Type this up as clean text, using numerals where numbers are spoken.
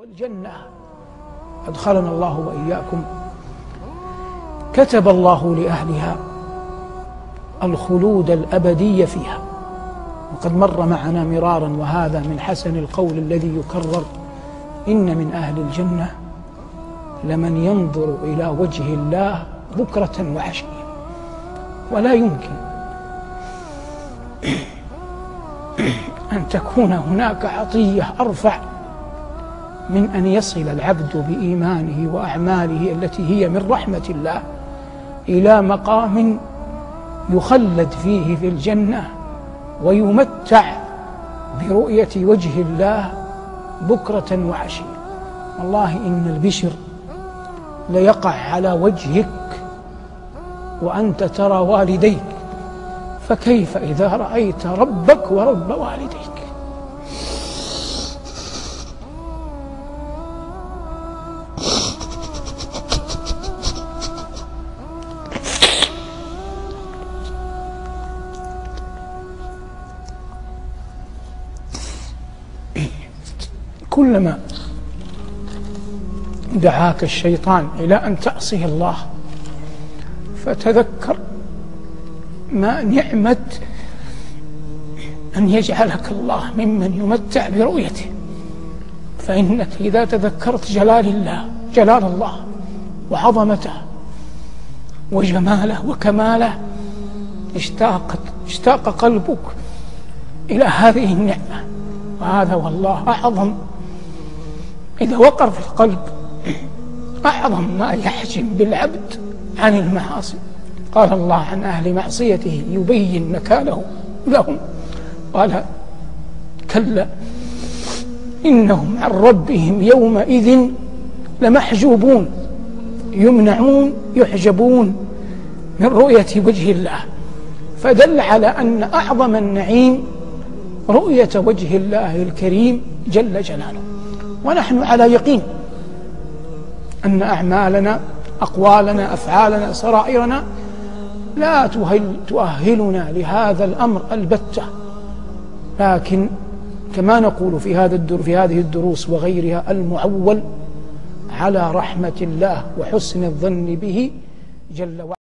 والجنة أدخلنا الله وإياكم كتب الله لأهلها الخلود الأبدي فيها، وقد مر معنا مرارا وهذا من حسن القول الذي يكرر: إن من أهل الجنة لمن ينظر إلى وجه الله بكرة وعشية. ولا يمكن أن تكون هناك عطية أرفع من أن يصل العبد بإيمانه وأعماله التي هي من رحمة الله إلى مقام يخلد فيه في الجنة ويمتع برؤية وجه الله بكرة وعشية. والله إن البشر ليقع على وجهك وأنت ترى والديك، فكيف إذا رأيت ربك ورب والديك؟ كلما دعاك الشيطان إلى أن تعصي الله فتذكر ما نعمة أن يجعلك الله ممن يمتع برؤيته، فإنك إذا تذكرت جلال الله وعظمته وجماله وكماله اشتاق قلبك إلى هذه النعمة. وهذا والله أعظم إذا وقر في القلب، أعظم ما يحجم بالعبد عن المعاصي. قال الله عن أهل معصيته يبين نكاله لهم، قال: كلا إنهم عن ربهم يومئذ لمحجوبون، يمنعون يحجبون من رؤية وجه الله. فدل على أن أعظم النعيم رؤية وجه الله الكريم جل جلاله. ونحن على يقين أن أعمالنا، أقوالنا، أفعالنا، سرائرنا لا تؤهلنا لهذا الأمر البتة، لكن كما نقول في هذه الدروس وغيرها: المعول على رحمة الله وحسن الظن به جل وعلا.